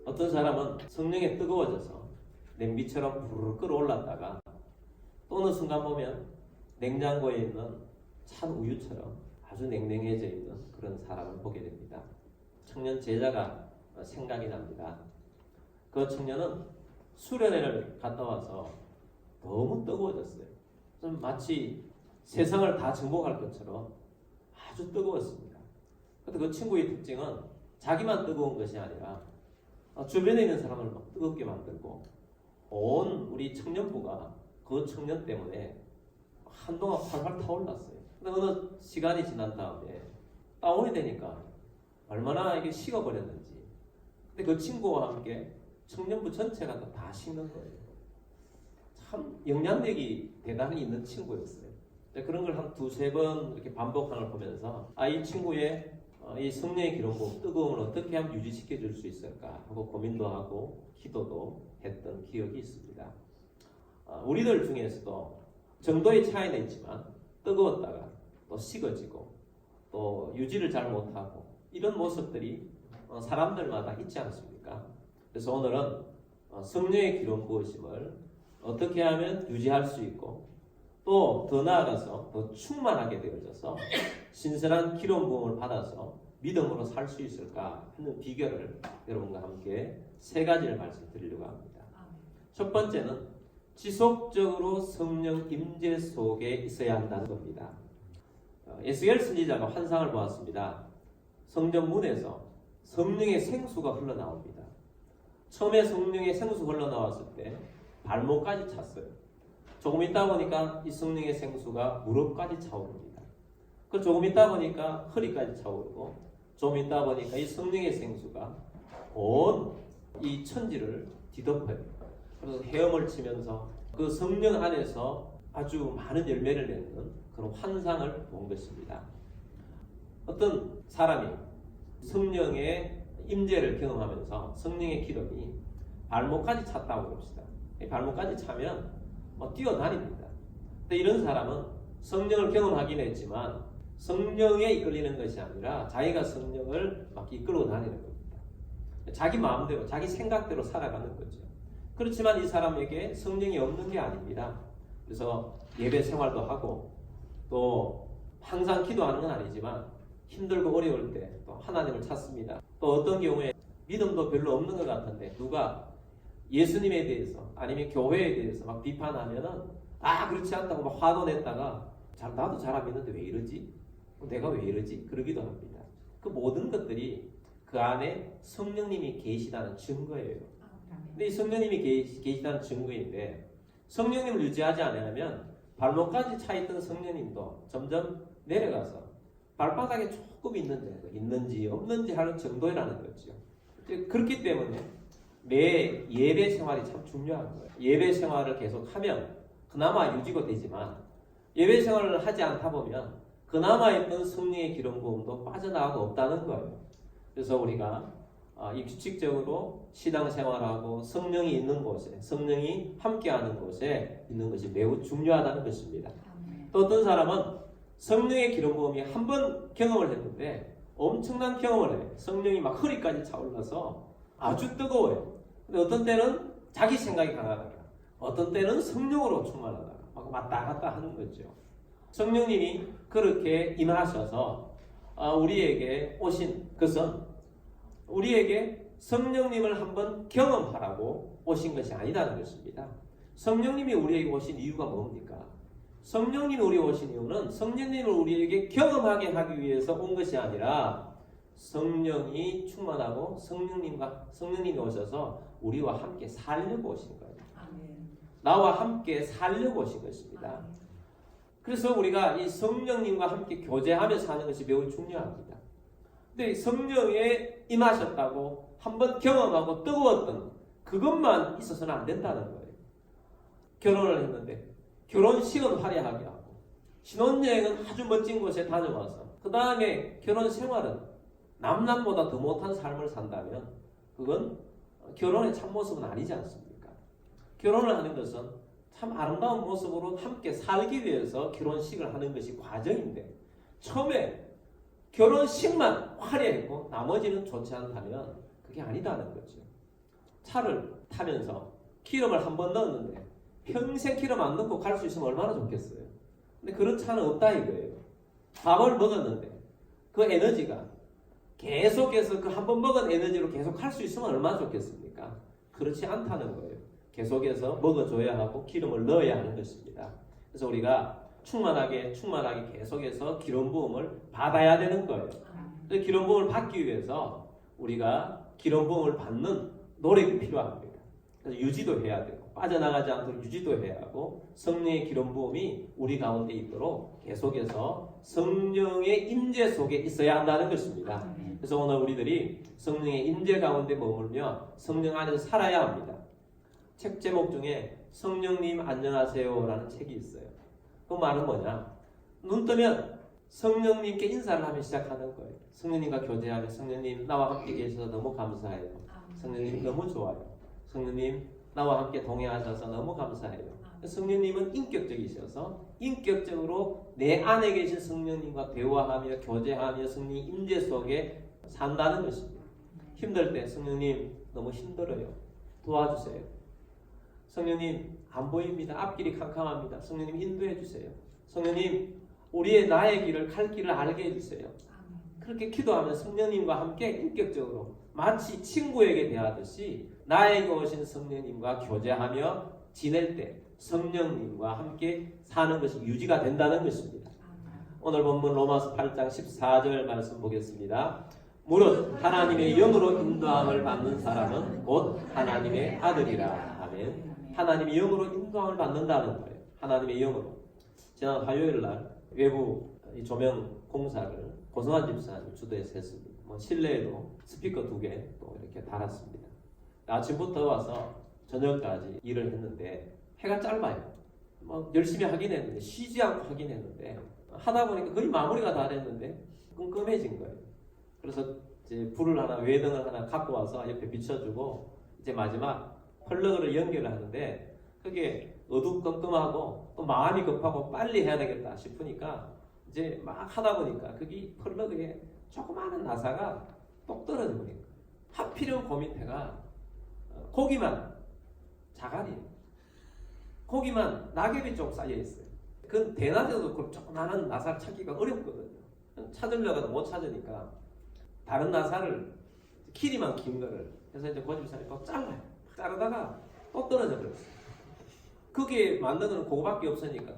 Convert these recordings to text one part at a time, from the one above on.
어떤 사람은 성령에 뜨거워져서 냄비처럼 부르르 끓어올랐다가 또 어느 순간 보면 냉장고에 있는 찬 우유처럼 아주 냉랭해져 있는 그런 사람을 보게 됩니다. 청년 제자가 생각이 납니다. 그 청년은 수련회를 갔다 와서 너무 뜨거워졌어요. 좀 마치 세상을 다 정복할 것처럼 아주 뜨거웠습니다. 그런데 그 친구의 특징은 자기만 뜨거운 것이 아니라 주변에 있는 사람을 막 뜨겁게 만들고 온 우리 청년부가 그 청년 때문에 한동안 활활 타올랐어요. 근데 어느 시간이 지난 다음에 다운이 되니까 얼마나 이게 식어버렸는지. 근데 그 친구와 함께 청년부 전체가 다 식는 거예요. 참 영향력이 대단히 있는 친구였어요. 그런 걸 한 두세 번 이렇게 반복하는 걸 보면서 이 친구의 이 성령의 기름부음, 뜨거움을 어떻게 하면 유지시켜 줄 수 있을까 하고 고민도 하고 기도도 했던 기억이 있습니다. 우리들 중에서도 정도의 차이는 있지만 뜨거웠다가 또 식어지고 또 유지를 잘 못하고 이런 모습들이 사람들마다 있지 않습니까? 그래서 오늘은 성령의 기름 부으심을 어떻게 하면 유지할 수 있고 또 더 나아가서 더 충만하게 되어져서 신선한 기름 부음을 받아서 믿음으로 살 수 있을까 하는 비결을 여러분과 함께 세 가지를 말씀드리려고 합니다. 첫 번째는 지속적으로 성령 임재 속에 있어야 한다는 겁니다. 에스겔 선지자가 환상을 보았습니다. 성전 문에서 성령의 생수가 흘러나옵니다. 처음에 성령의 생수가 흘러나왔을 때 발목까지 찼어요. 조금 있다 보니까 이 성령의 생수가 무릎까지 차오릅니다. 그 조금 있다 보니까 허리까지 차오르고 좀 있다 보니까 이 성령의 생수가 온 이 천지를 뒤덮어요. 그래서 헤엄을 치면서 그 성령 안에서 아주 많은 열매를 내는 그런 환상을 본 것입니다. 어떤 사람이 성령의 임재를 경험하면서 성령의 기름이 발목까지 찼다고 봅시다. 발목까지 차면 뛰어다닙니다. 근데 이런 사람은 성령을 경험하긴 했지만 성령에 이끌리는 것이 아니라 자기가 성령을 막 이끌고 다니는 겁니다. 자기 마음대로, 자기 생각대로 살아가는 거죠. 그렇지만 이 사람에게 성령이 없는 게 아닙니다. 그래서 예배 생활도 하고 또 항상 기도하는 건 아니지만 힘들고 어려울 때 또 하나님을 찾습니다. 또 어떤 경우에 믿음도 별로 없는 것 같은데 누가 예수님에 대해서 아니면 교회에 대해서 막 비판하면은 그렇지 않다고 막 화도 냈다가 나도 잘 안 믿는데 왜 이러지? 내가 왜 이러지? 그러기도 합니다. 그 모든 것들이 그 안에 성령님이 계시다는 증거예요. 근데 이 성령님이 계시다는 증거인데 성령님을 유지하지 않으면 발목까지 차 있던 성령님도 점점 내려가서 발바닥에 조금 있는지 없는지 하는 정도라는 거죠. 그렇기 때문에 매 예배 생활이 참 중요한 거예요. 예배 생활을 계속하면 그나마 유지가 되지만 예배 생활을 하지 않다 보면 그나마 있던 성령의 기름 부음도 빠져나가고 없다는 거예요. 그래서 우리가 이 규칙적으로 신앙생활하고 성령이 있는 곳에, 성령이 함께하는 곳에 있는 것이 매우 중요하다는 것입니다. 또 어떤 사람은 성령의 기름 부음이 한 번 경험을 했는데 엄청난 경험을 해요. 성령이 막 허리까지 차올라서 아주 뜨거워요. 근데 어떤 때는 자기 생각이 강하다가 어떤 때는 성령으로 충만하다가 막 왔다 갔다 하는 거죠. 성령님이 그렇게 임하셔서 우리에게 오신 것은 우리에게 성령님을 한번 경험하라고 오신 것이 아니라는 것입니다. 성령님이 우리에게 오신 이유가 뭡니까? 성령님이 우리에게 오신 이유는 성령님을 우리에게 경험하게 하기 위해서 온 것이 아니라 성령이 충만하고 성령님이 오셔서 우리와 함께 살려고 오신 거예요. 나와 함께 살려고 오신 것입니다. 그래서 우리가 이 성령님과 함께 교제하면서 사는 것이 매우 중요합니다. 근데 성령에 임하셨다고 한번 경험하고 뜨거웠던 그것만 있어서는 안 된다는 거예요. 결혼을 했는데 결혼식은 화려하게 하고 신혼여행은 아주 멋진 곳에 다녀와서 그 다음에 결혼 생활은 남남보다 더 못한 삶을 산다면 그건 결혼의 참모습은 아니지 않습니까? 결혼을 하는 것은 참 아름다운 모습으로 함께 살기 위해서 결혼식을 하는 것이 과정인데 처음에 결혼식만 화려했고 나머지는 좋지 않다면 그게 아니다는 거죠. 차를 타면서 기름을 한 번 넣었는데 평생 기름 안 넣고 갈 수 있으면 얼마나 좋겠어요. 근데 그런 차는 없다 이거예요. 밥을 먹었는데 그 에너지가 계속해서 그 한 번 먹은 에너지로 계속 할 수 있으면 얼마나 좋겠습니까? 그렇지 않다는 거예요. 계속해서 먹어줘야 하고 기름을 넣어야 하는 것입니다. 그래서 우리가 충만하게 계속해서 기름 부음을 받아야 되는 거예요. 그래서 기름 부음을 받기 위해서 우리가 기름 부음을 받는 노력이 필요합니다. 그래서 유지도 해야 되고 빠져나가지 않도록 유지도 해야 하고 성령의 기름 부음이 우리 가운데 있도록 계속해서 성령의 임재 속에 있어야 한다는 것입니다. 그래서 오늘 우리들이 성령의 임재 가운데 머물며 성령 안에서 살아야 합니다. 책 제목 중에 성령님 안녕하세요라는 책이 있어요. 그 말은 뭐냐? 눈 뜨면 성령님께 인사를 하며 시작하는 거예요. 성령님과 교제하며 성령님 나와 함께 계셔서 너무 감사해요. 성령님 너무 좋아요. 성령님 나와 함께 동행하셔서 너무 감사해요. 성령님은 인격적이셔서 인격적으로 내 안에 계신 성령님과 대화하며 교제하며 성령 임재 속에 산다는 것입니다. 힘들 때 성령님 너무 힘들어요. 도와주세요. 성령님 안 보입니다. 앞길이 캄캄합니다. 성령님 인도해 주세요. 성령님 우리의 나의 길을 갈 길을 알게 해주세요. 그렇게 기도하면 성령님과 함께 인격적으로 마치 친구에게 대하듯이 나에게 오신 성령님과 교제하며 지낼 때 성령님과 함께 사는 것이 유지가 된다는 것입니다. 오늘 본문 로마서 8장 14절 말씀 보겠습니다. 무릇 하나님의 영으로 인도함을 받는 사람은 곧 하나님의 아들이라. 아멘. 하나님의 영으로 인도함을 받는다는 거예요. 하나님의 영으로. 지난 화요일 날 외부 조명 공사를 고성환 집사님 주도해서 했습니다. 실내에도 스피커 2개 또 이렇게 달았습니다. 아침부터 와서 저녁까지 일을 했는데 해가 짧아요. 열심히 하긴 했는데 쉬지 않고 하긴 했는데 하다 보니까 거의 마무리가 다 됐는데 끔끔해진 거예요. 그래서 이제 불을 하나 외등을 하나 갖고 와서 옆에 비춰주고 이제 마지막 펄럭을 연결을 하는데 그게 어두컴컴하고 또 마음이 급하고 빨리 해야 되겠다 싶으니까 이제 막 하다 보니까 그게 펄럭에 조그마한 나사가 똑 떨어져 버린 거예요. 하필이면 그 밑에가 고기만 자갈이에요. 고기만 낙엽이 좀 쌓여 있어요. 그 대낮에도 그 조그마한 나사를 찾기가 어렵거든요. 찾으려고 못 찾으니까 다른 나사를 길이만 긴 거를 그래서 이제 고집사를 또 잘라요. 자르다가 또 떨어져 버렸어요. 그게 만드는 그거밖에 없으니까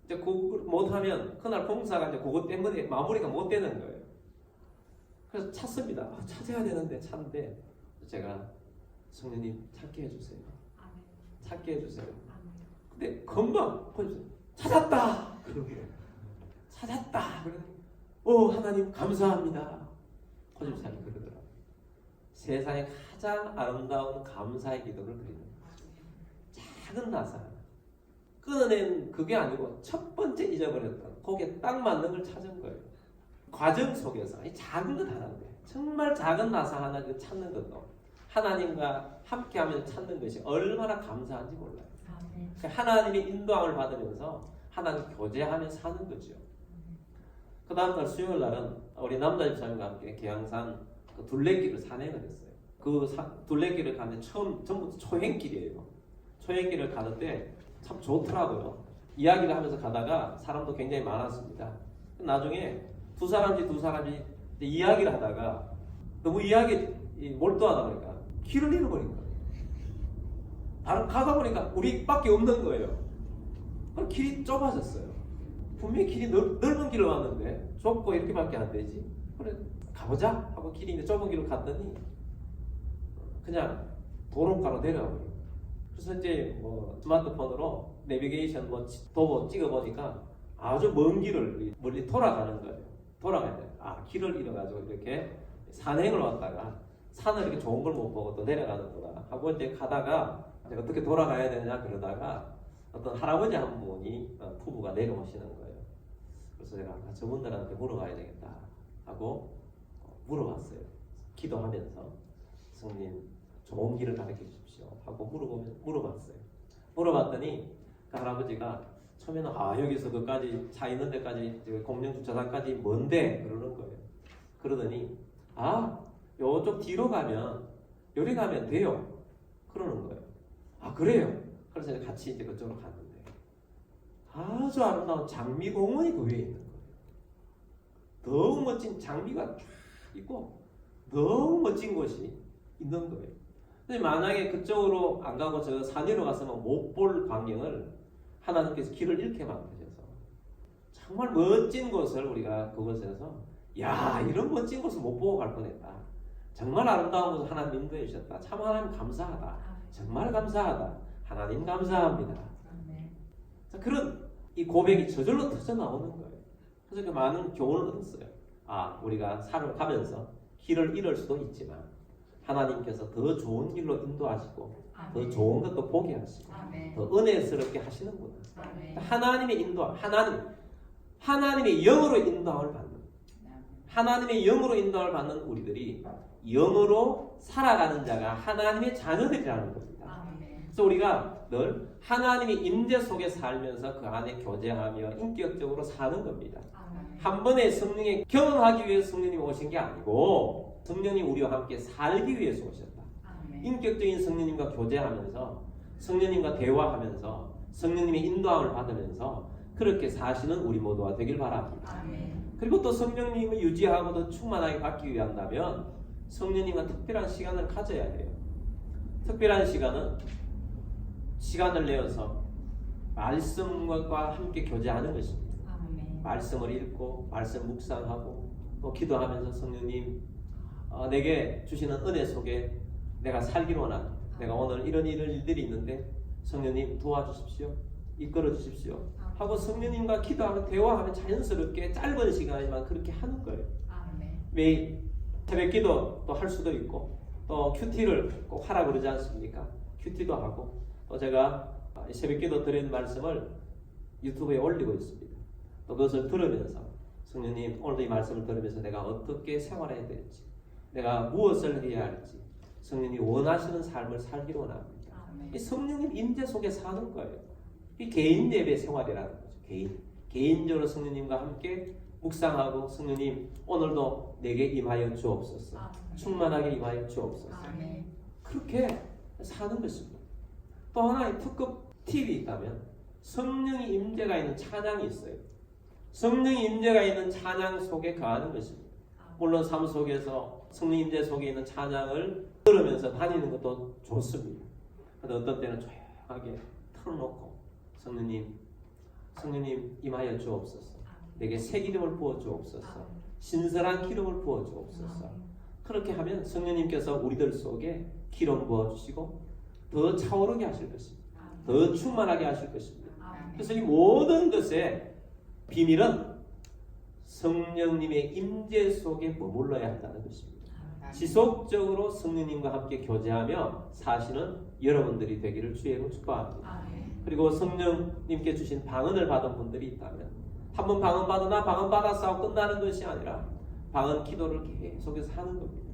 이제 그거 못하면 그날 공사가 이제 그것 때문에 마무리가 못 되는 거예요. 그래서 찾습니다. 찾아야 되는데 찾는데 제가 성령님 찾게 해주세요. 찾게 해주세요. 근데 금방 찾았다. 찾았다. 하나님 감사합니다. 고집사님 그러더라고요. 세상에 가장 아름다운 감사의 기도를 드리는 작은 나사 끊어낸 그게 아니고 첫 번째 잊어버렸던 거기에 딱 맞는 걸 찾은 거예요. 과정 속에서 이 작은 것 하나인데 정말 작은 나사 하나 찾는 것도 하나님과 함께하면서 찾는 것이 얼마나 감사한지 몰라요. 하나님의 인도함을 받으면서 하나님 교제하며 사는 거죠. 그 다음날 수요일 날은 우리 남자 집사님과 함께 계양산 그 둘레길을 산행을 했어요. 그 둘레길을 가는데 전부 초행길이에요. 초행길을 가는데 참 좋더라고요. 이야기를 하면서 가다가 사람도 굉장히 많았습니다. 나중에 두 사람이 이야기를 하다가 너무 이야기에 몰두하다 보니까 길을 잃어버린 거예요. 다른 가다 보니까 우리밖에 없는 거예요. 그럼 길이 좁아졌어요. 분명히 길이 넓은 길을 왔는데 좁고 이렇게밖에 안 되지. 그래 가보자 하고 길이 있는 좁은 길을 갔더니 그냥 도로가로 내려가 버려요. 그래서 이제 스마트폰으로 내비게이션 도보 찍어보니까 아주 먼 길을 멀리 돌아가는 거예요. 돌아가야 돼요. 길을 잃어가지고 이렇게 산행을 왔다가 산을 이렇게 좋은 걸 못 보고 또 내려가는구나 하고 이제 가다가 어떻게 돌아가야 되냐 그러다가 어떤 할아버지 한 분이 부부가 내려오시는 거예요. 그래서 제가 저분들한테 물어봐야 되겠다 하고 물어봤어요. 기도하면서 성님 좋은 길을 가르쳐 주십시오 하고 물어봤어요. 물어봤더니 그 할아버지가 처음에는 여기서 그까지 차 있는 데까지 공영주차장까지 먼데 그러는 거예요. 그러더니 요쪽 뒤로 가면 요리 가면 돼요. 그러는 거예요. 아 그래요? 그래서 같이 이제 그쪽으로 갔는데 아주 아름다운 장미공원이 그 위에 있는 거예요. 너무 멋진 장미가 쫙 있고 너무 멋진 곳이 있는 거예요. 근데 만약에 그쪽으로 안 가고 저 산 위로 갔으면 못 볼 광경을 하나님께서 길을 잃게 만드셔서 정말 멋진 곳을 우리가 그곳에서 야 이런 멋진 곳을 못 보고 갈 뻔했다. 정말 아름다운 곳을 하나님 인도해 주셨다. 참 하나님 감사하다. 정말 감사하다. 하나님 감사합니다. 자, 그런 이 고백이 저절로 터져 나오는 거예요. 그래서 그 많은 교훈을 얻었어요. 아 우리가 산을 가면서 길을 잃을 수도 있지만 하나님께서 더 좋은 길로 인도하시고 더 좋은 것도 보게 하시고 더 은혜스럽게 하시는구나. 하나님의 인도, 하나님의 영으로 인도함을 받는 하나님의 영으로 인도함을 받는 우리들이 영으로 살아가는 자가 하나님의 자녀들이라는 겁니다. 그래서 우리가 늘 하나님의 임재 속에 살면서 그 안에 교제하며 인격적으로 사는 겁니다. 한 번에 성령에 경험하기 위해서 성령님이 오신 게 아니고 성령님 우리와 함께 살기 위해서 오셨다. 인격적인 성령님과 교제하면서 성령님과 대화하면서 성령님의 인도함을 받으면서 그렇게 사시는 우리 모두가 되길 바랍니다. 그리고 또 성령님을 유지하고 더 충만하게 받기 위한다면 성령님과 특별한 시간을 가져야 해요. 특별한 시간을 내어서 말씀과 함께 교제하는 것입니다. 말씀을 읽고 말씀 묵상하고 또 기도하면서 성령님 내게 주시는 은혜 속에 내가 살기로 원합니다. 내가 오늘 이런 일들이 있는데 성령님 도와주십시오. 이끌어 주십시오. 하고 성령님과 기도하면 대화하면 자연스럽게 짧은 시간이지만 그렇게 하는 거예요. 매일 새벽 기도 또 할 수도 있고 또 큐티를 꼭 하라 그러지 않습니까? 큐티도 하고 또 제가 새벽 기도 드리는 말씀을 유튜브에 올리고 있습니다. 또 그것을 들으면서 성령님 오늘도 이 말씀을 들으면서 내가 어떻게 생활해야 될지 내가 무엇을 해야 할지 성령님이 원하시는 삶을 살기로 원합니다. 이 성령님 임재 속에 사는 거예요. 이 개인 예배 생활이라는 거죠. 개인적으로 성령님과 함께 묵상하고 성령님 오늘도 내게 임하여 주옵소서. 충만하게 임하여 주옵소서. 그렇게 사는 것입니다. 또 하나의 특급 팁이 있다면 성령의 임재가 있는 찬양이 있어요. 성령의 임재가 있는 찬양 속에 거하는 것입니다. 물론 삶 속에서 성령 임재 속에 있는 찬양을 들으면서 다니는 것도 좋습니다. 그런데 어떤 때는 조용하게 틀어놓고 성령님 임하여 주옵소서. 내게 새 기름을 부어 주옵소서. 신선한 기름을 부어 주옵소서. 그렇게 하면 성령님께서 우리들 속에 기름 부어 주시고 더 차오르게 하실 것입니다. 더 충만하게 하실 것입니다. 그래서 이 모든 것의 비밀은 성령님의 임재 속에 머물러야 한다는 것입니다. 지속적으로 성령님과 함께 교제하며 사시는 여러분들이 되기를 주의 이름으로 축복합니다. 그리고 성령님께 주신 방언을 받은 분들이 있다면 한번 방언 받으나 방언 받아서 하고 끝나는 것이 아니라 방언 기도를 계속해서 하는 겁니다.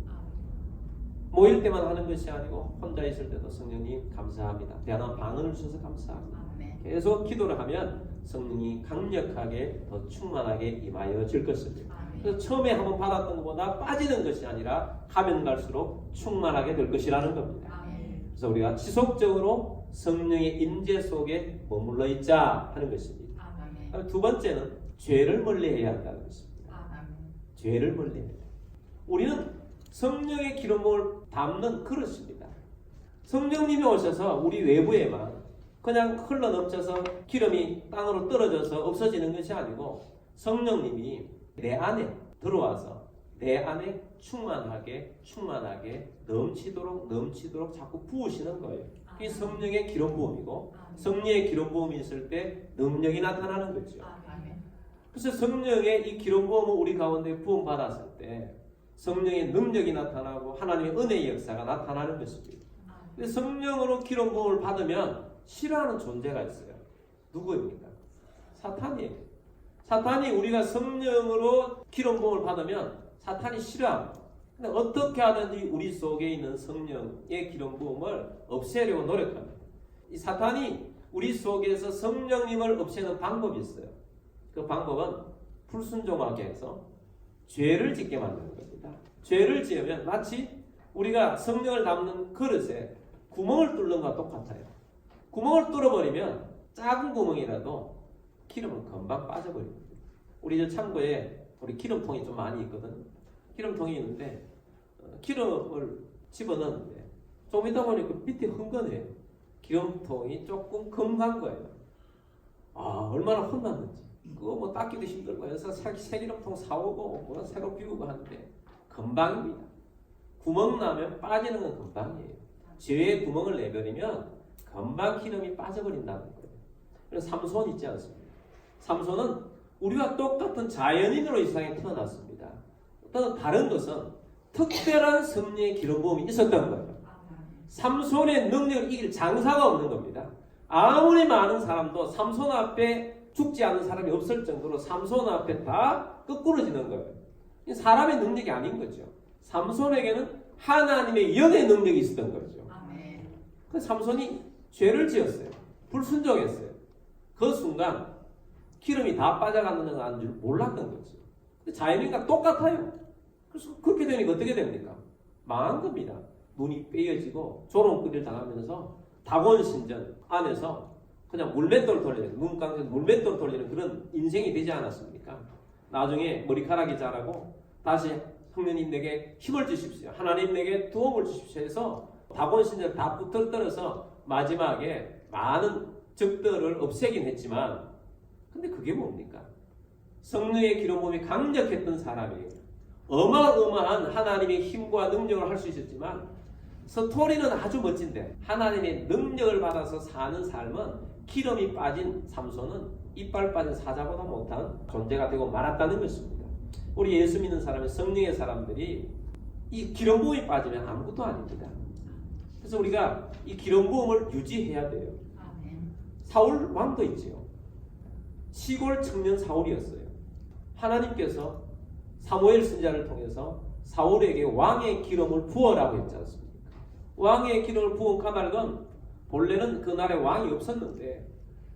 모일 때만 하는 것이 아니고 혼자 있을 때도 성령님 감사합니다. 대단한 방언을 주셔서 감사합니다. 계속 기도를 하면 성령이 강력하게 더 충만하게 임하여 질 것입니다. 그래서 처음에 한번 받았던 것보다 빠지는 것이 아니라 가면 갈수록 충만하게 될 것이라는 겁니다. 그래서 우리가 지속적으로 성령의 임재 속에 머물러 있자 하는 것입니다. 두 번째는 죄를 멀리해야 한다는 것입니다. 죄를 멀리해야 합니다. 우리는 성령의 기름 부음을 담는 그릇입니다. 성령님이 오셔서 우리 외부에만 그냥 흘러넘쳐서 기름이 땅으로 떨어져서 없어지는 것이 아니고 성령님이 내 안에 들어와서 내 안에 충만하게 넘치도록 자꾸 부으시는 거예요. 그게 성령의 기름 부음이고 성령의 기름 부음이 있을 때 능력이 나타나는 거죠. 그래서 성령의 이 기름 부음을 우리 가운데 부음 받았을 때 성령의 능력이 나타나고 하나님의 은혜의 역사가 나타나는 것입니다. 근데 성령으로 기름 부음을 받으면 싫어하는 존재가 있어요. 누구입니까? 사탄이에요. 사탄이 우리가 성령으로 기름 부음을 받으면 사탄이 싫어합니다. 근데 어떻게 하든지 우리 속에 있는 성령의 기름 부음을 없애려고 노력합니다. 이 사탄이 우리 속에서 성령님을 없애는 방법이 있어요. 그 방법은 불순종하게 해서 죄를 짓게 만드는 겁니다. 죄를 지으면 마치 우리가 성령을 담는 그릇에 구멍을 뚫는 거와 똑같아요. 구멍을 뚫어버리면 작은 구멍이라도 기름은 금방 빠져버립니다. 우리 저 창고에 우리 기름통이 좀 많이 있거든요. 기름통이 있는데 기름을 집어넣는데 좀 있다 보니까 밑에 흥건해요. 기름통이 조금 금간 거예요. 아, 얼마나 혼났는지. 그거 뭐 닦기도 힘들고 해서 새 기름통 사오고 뭐 새로 비우고 하는데 금방입니다. 구멍 나면 빠지는 건 금방이에요. 지뢰에 구멍을 내버리면 금방 기름이 빠져버린다는 거예요. 그래서 삼손 있지 않습니까? 삼손은 우리와 똑같은 자연인으로 이 세상에 태어났습니다. 어떤 다른 것은 특별한 섭리의 기름 부음이 있었던 거예요. 삼손의 능력을 이길 장사가 없는 겁니다. 아무리 많은 사람도 삼손 앞에 죽지 않은 사람이 없을 정도로 삼손 앞에 다 거꾸러지는 거예요. 사람의 능력이 아닌 거죠. 삼손에게는 하나님의 영의 능력이 있었던 거죠. 그래서 삼손이 죄를 지었어요. 불순종했어요. 그 순간 기름이 다 빠져가는 건 줄 몰랐던 거죠. 자연인과 똑같아요. 그래서 그렇게 되니까 어떻게 됩니까? 망한 겁니다. 눈이 빼어지고 조롱거리를 당하면서 다곤신전 안에서 그냥 물맷돌 돌리는, 눈 감고 물맷돌 돌리는 그런 인생이 되지 않았습니까? 나중에 머리카락이 자라고 다시 형님 내게 힘을 주십시오. 하나님 내게 도움을 주십시오 해서 다곤신전 다 붙들어서 마지막에 많은 적들을 없애긴 했지만 근데 그게 뭡니까? 성령의 기름 부음이 강력했던 사람이에요. 어마어마한 하나님의 힘과 능력을 할 수 있었지만 스토리는 아주 멋진데 하나님의 능력을 받아서 사는 삶은 기름이 빠진 삼손은 이빨 빠진 사자보다 못한 존재가 되고 말았다는 것입니다. 우리 예수 믿는 사람의 성령의 사람들이 이 기름 부음이 빠지면 아무것도 아닙니다. 그래서 우리가 이 기름 부음을 유지해야 돼요. 사울 왕도 있지요. 시골 청년 사울이었어요. 하나님께서 사무엘 선지자를 통해서 사울에게 왕의 기름을 부어라고 했지 않습니까? 왕의 기름을 부은 까닭은 본래는 그날에 왕이 없었는데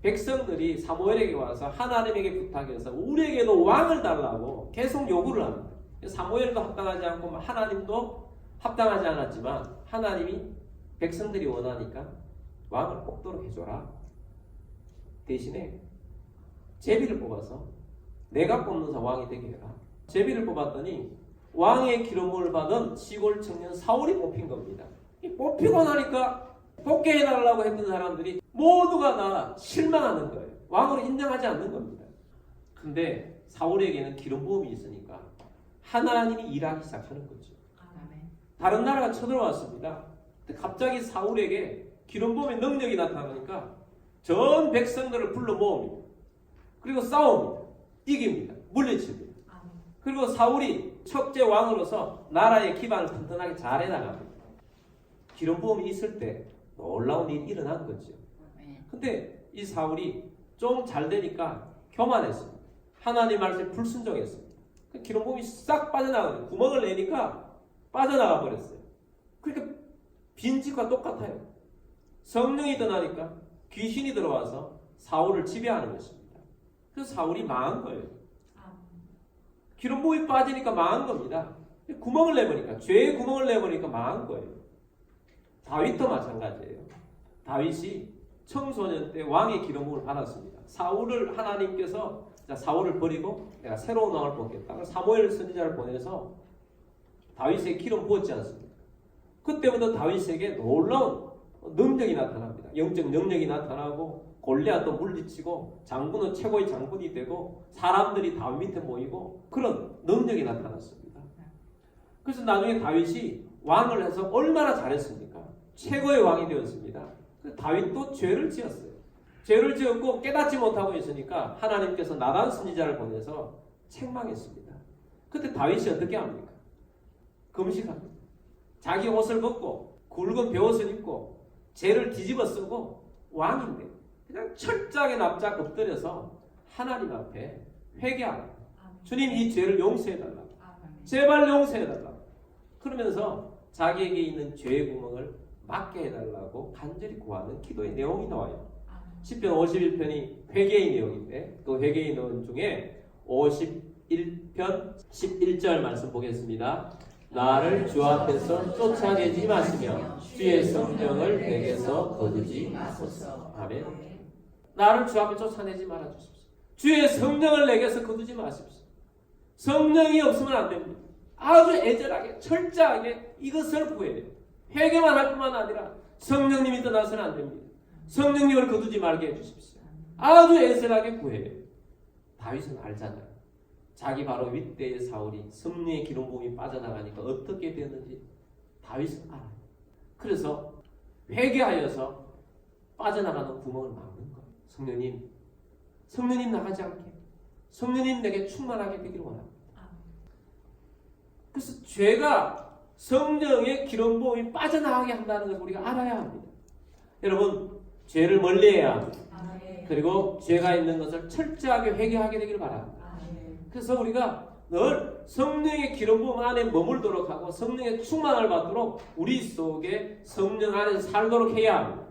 백성들이 사무엘에게 와서 하나님에게 부탁해서 우리에게도 왕을 달라고 계속 요구를 합니다. 사무엘도 합당하지 않고 하나님도 합당하지 않았지만 하나님이 백성들이 원하니까 왕을 뽑도록 해줘라. 대신에 제비를 뽑아서 내가 뽑는 자 왕이 되게 해라. 제비를 뽑았더니 왕의 기름을 받은 시골 청년 사울이 뽑힌 겁니다. 뽑히고 나니까 뽑게 해달라고 했던 사람들이 모두가 다 실망하는 거예요. 왕으로 인정하지 않는 겁니다. 근데 사울에게는 기름 부음이 있으니까 하나님이 일하기 시작하는 거죠. 다른 나라가 쳐들어왔습니다. 근데 갑자기 사울에게 기름 부음의 능력이 나타나니까 전 백성들을 불러 모읍니다. 그리고 싸웁니다. 이깁니다. 물리칩니다. 그리고 사울이 첫째 왕으로서 나라의 기반을 튼튼하게 잘 해나갑니다. 기름 부음이 있을 때 놀라운 일이 일어난 거죠. 근데 이 사울이 좀 잘 되니까 교만했습니다. 하나님 말씀에 불순종했습니다. 기름 부음이 싹 빠져나가요. 구멍을 내니까 빠져나가 버렸어요. 그러니까 빈집과 똑같아요. 성령이 떠나니까 귀신이 들어와서 사울을 지배하는 것입니다. 그래서 사울이 망한 거예요. 기름 부음이 빠지니까 망한 겁니다. 구멍을 내보니까 죄의 구멍을 내보니까 망한 거예요. 다윗도 마찬가지예요. 다윗이 청소년 때 왕의 기름 부음을 받았습니다. 사울을 하나님께서 사울을 버리고 내가 새로운 왕을 뽑겠다. 사무엘 선지자를 보내서 다윗에게 기름 부었지 않습니까? 그때부터 다윗에게 놀라운 능력이 나타납니다. 영적 능력이 나타나고 골리앗도 물리치고 장군은 최고의 장군이 되고 사람들이 다윗 밑에 모이고 그런 능력이 나타났습니다. 그래서 나중에 다윗이 왕을 해서 얼마나 잘했습니까? 최고의 왕이 되었습니다. 다윗도 죄를 지었어요. 죄를 지었고 깨닫지 못하고 있으니까 하나님께서 나단 선지자를 보내서 책망했습니다. 그때 다윗이 어떻게 합니까? 금식합니다. 자기 옷을 벗고 굵은 베옷을 입고 죄를 뒤집어 쓰고 왕인데 그냥 철저하게 납작 엎드려서 하나님 앞에 회개합니다. 주님 이 죄를 용서해달라. 제발 용서해달라. 그러면서 자기에게 있는 죄의 구멍을 막게 해달라고 간절히 구하는 기도의 내용이 나와요. 시편 51편이 회개의 내용인데 그 회개의 내용 중에 51편 11절 말씀 보겠습니다. 나를 주 앞에서 쫓아내지 마시며 주의 성령을 내게서 거두지 마소서. 아멘. 나를 주 앞에 쫓아내지 말아 주십시오. 주의 성령을 내게서 거두지 마십시오. 성령이 없으면 안 됩니다. 아주 애절하게 철저하게 이것을 구해야 돼요. 회개만 할 뿐만 아니라 성령님이 떠나서는 안 됩니다. 성령님을 거두지 말게 해주십시오. 아주 애절하게 구해야 돼요. 다윗은 알잖아요. 자기 바로 윗대의 사울이 성령의 기름 부음이 빠져나가니까 어떻게 됐는지 다윗은 알아요. 그래서 회개하여서 빠져나가는 구멍을 막는 거예요. 성령님 나가지 않게, 성령님 내게 충만하게 되기를 원합니다. 그래서 죄가 성령의 기름 부음이 빠져나가게 한다는 것을 우리가 알아야 합니다. 여러분, 죄를 멀리해야 합니다. 그리고 죄가 있는 것을 철저하게 회개하게 되기를 바랍니다. 그래서 우리가 늘 성령의 기름 부음 안에 머물도록 하고 성령의 충만을 받도록 우리 속에 성령 안에서 살도록 해야 합니다.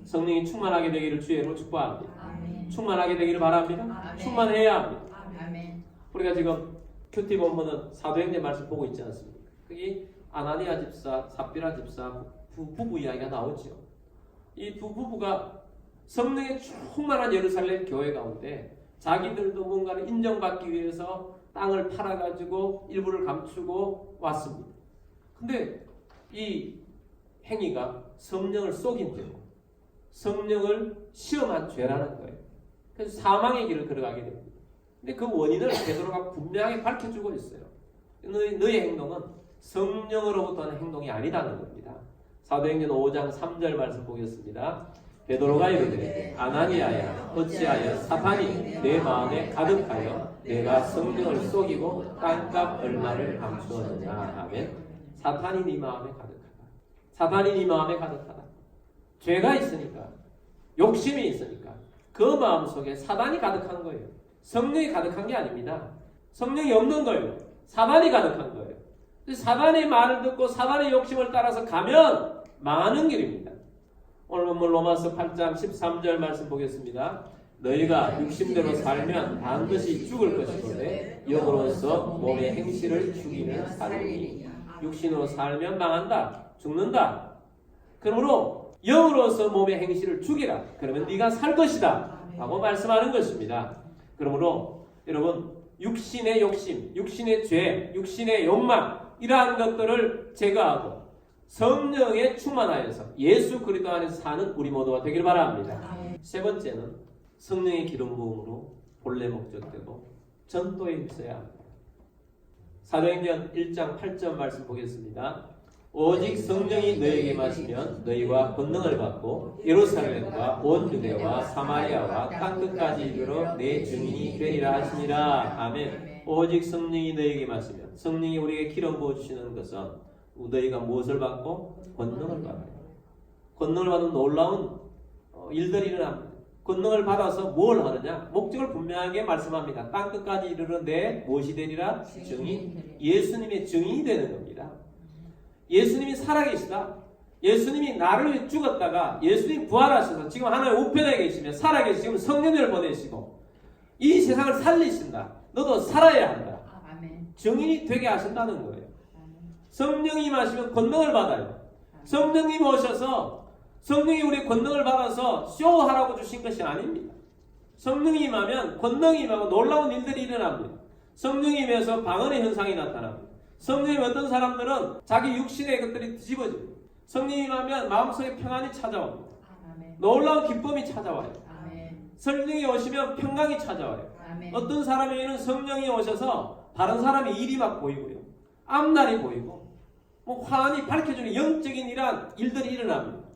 성령이 충만하게 되기를 주의 이름으로 축복합니다. 충만하게 되기를 바랍니다. 충만해야 합니다. 우리가 지금 큐티 본문은 사도행전 말씀 보고 있지 않습니까? 거기 아나니아 집사, 삽비라 집사 부부 이야기가 나오죠. 이 두 부부가 성령의 충만한 예루살렘 교회 가운데 자기들도 뭔가를 인정받기 위해서 땅을 팔아가지고 일부를 감추고 왔습니다. 근데 이 행위가 성령을 속인 죄고 성령을 시험한 죄라는 거예요. 그래서 사망의 길을 걸어가게 됩니다. 근데 그 원인을 베드로가 분명하게 밝혀주고 있어요. 너의 행동은 성령으로부터 하는 행동이 아니다는 겁니다. 사도행전 5장 3절 말씀 보겠습니다. 베드로가 이르되 아나니아야 어찌하여 사탄이 내 마음에 가득하여 내가 성령을 속이고 땅값 얼마를 감추었느냐. 아멘. 사탄이 네 마음에 가득하다. 사탄이 네 마음에 가득하다. 죄가 있으니까, 욕심이 있으니까 그 마음속에 사탄이 가득한 거예요. 성령이 가득한 게 아닙니다. 성령이 없는 거예요. 사탄이 가득한 거예요. 사탄의 말을 듣고 사탄의 욕심을 따라서 가면 망하는 길입니다. 오늘 본문 로마서 8장 13절 말씀 보겠습니다. 너희가 육신대로 살면 반드시 죽을 것이거든 영으로서 몸의 행실을 죽이는 삶이니. 육신으로 살면 망한다. 죽는다. 그러므로 영으로서 몸의 행실을 죽이라. 그러면 네가 살 것이다. 라고 말씀하는 것입니다. 그러므로 여러분, 육신의 욕심, 육신의 죄, 육신의 욕망 이러한 것들을 제거하고 성령에 충만하여서 예수 그리스도 안에서 사는 우리 모두가 되길 바랍니다. 세 번째는 성령의 기름 부음으로 본래 목적되고 전도에 있어야 합니다. 사도행전 1장 8절 말씀 보겠습니다. 오직 성령이 너에게 마시면 너희와 권능을 받고 예루살렘과 온 유대와 사마리아와 땅끝까지 이르러 내 증인이 되리라 하시니라. 아멘. 오직 성령이 너에게 마시면, 성령이 우리에게 기름 부어주시는 것은 너희가 무엇을 받고? 권능을 받아요. 권능을 받은 놀라운 일들이 일어납니다. 권능을 받아서 뭘 하느냐? 목적을 분명하게 말씀합니다. 땅끝까지 이르러 내 무엇이 되리라? 증인. 예수님의 증인이 되는 겁니다. 예수님이 살아계시다. 예수님이 나를 위해 죽었다가 예수님이 부활하셔서 지금 하나님 우편에 계시며 살아계시고 지금 성령을 보내시고 이 세상을 살리신다. 너도 살아야 한다. 증인이 되게 하신다는 거예요. 성령이 임하시면 권능을 받아요. 성령님 오셔서 성령이 우리 권능을 받아서 쇼하라고 주신 것이 아닙니다. 성령이 임하면 권능이 임하고 놀라운 일들이 일어납니다. 성령이 임해서 방언의 현상이 나타납니다. 성령이 어떤 사람들은 자기 육신의 것들이 뒤집어집니다. 성령이 임하면 마음속에 평안이 찾아옵니다. 놀라운 기쁨이 찾아와요. 성령이 오시면 평강이 찾아와요. 어떤 사람에게는 성령이 오셔서 다른 사람의 일이 막 보이고요. 앞날이 보이고 뭐 환히 밝혀주는 영적인 이러한 일들이 일어납니다.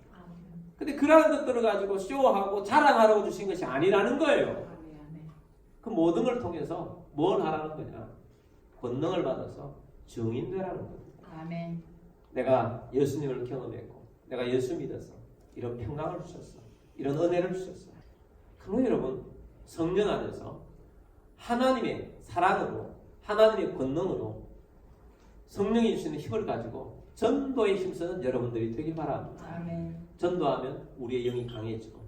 근데 그러한 것들을 가지고 쇼하고 자랑하라고 주신 것이 아니라는 거예요. 그 모든 걸 통해서 뭘 하라는 거냐? 권능을 받아서 증인되라는 겁니다. 아멘. 내가 예수님을 경험했고 내가 예수 믿어서 이런 평강을 주셨어. 이런 은혜를 주셨어. 그럼 여러분, 성령 안에서 하나님의 사랑으로 하나님의 권능으로 성령이 주시는 힘을 가지고 전도에 힘쓰는 여러분들이 되길 바랍니다. 아멘. 전도하면 우리의 영이 강해지고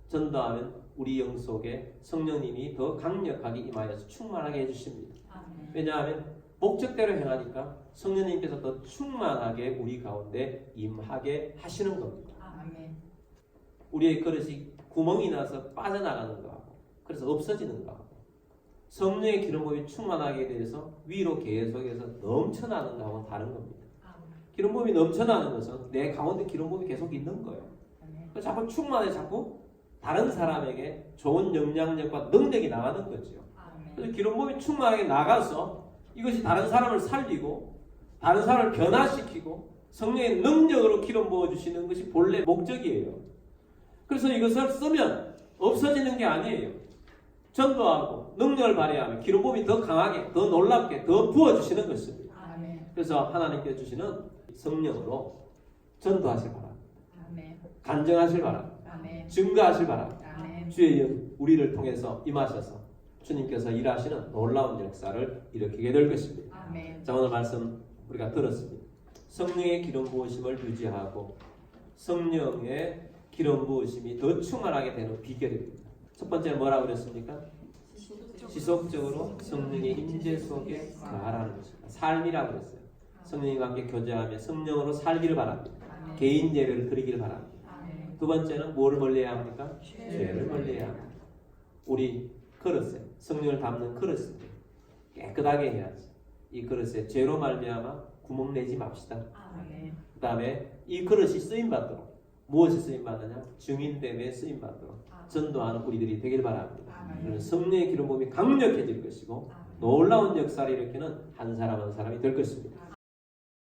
전도하면 우리 영 속에 성령님이 더 강력하게 임하여서 충만하게 해주십니다. 아멘. 왜냐하면 목적대로 행하니까 성령님께서 더 충만하게 우리 가운데 임하게 하시는 겁니다. 아멘. 우리의 그릇이 구멍이 나서 빠져나가는 거하고 그래서 없어지는 거하고 성령의 기름 부음이 충만하게 돼서 위로 계속해서 넘쳐나는 거하고는 다른 겁니다. 기름 부음이 넘쳐나는 것은 내 가운데 기름 부음이 계속 있는 거예요. 그래서 자꾸 충만해 자꾸 다른 사람에게 좋은 영향력과 능력이 나가는 거죠. 그래서 기름 부음이 충만하게 나가서 이것이 다른 사람을 살리고 다른 사람을 변화시키고 성령의 능력으로 기름 부어주시는 것이 본래 목적이에요. 그래서 이것을 쓰면 없어지는 게 아니에요. 전도하고 능력을 발휘하면 기름 부음이 더 강하게 더 놀랍게 더 부어주시는 것입니다. 그래서 하나님께서 주시는 성령으로 전도하실 바랍니다. 간증하실 바랍니다. 증거하실 바랍니다. 주의 영 우리를 통해서 임하셔서 주님께서 일하시는 놀라운 역사를 일으키게 될 것입니다. 자, 오늘 말씀 우리가 들었습니다. 성령의 기름 부으심을 유지하고 성령의 기름 부으심이 더 충만하게 되는 비결입니다. 첫 번째는 뭐라고 그랬습니까? 지속적으로 성령의 임재 속에 거하라는 것입니다. 삶이라고 그랬어요. 성령님과 함께 교제하며 성령으로 살기를 바랍니다. 개인 예배를 드리기를 바랍니다. 두 번째는 뭐를 멀리해야 합니까? 죄를 멀리해야 합니다. 우리 그릇에 성령을 담는 그릇을 깨끗하게 해야지. 이 그릇에 죄로 말미암아 구멍 내지 맙시다. 그 다음에 이 그릇이 쓰임받도록 무엇이 쓰임받느냐? 증인됨에 쓰임받도록 전도하는 우리들이 되길 바랍니다. 그러면 성령의 기름 부음이 강력해질 것이고 놀라운 역사를 일으키는 한 사람 한 사람이 될 것입니다.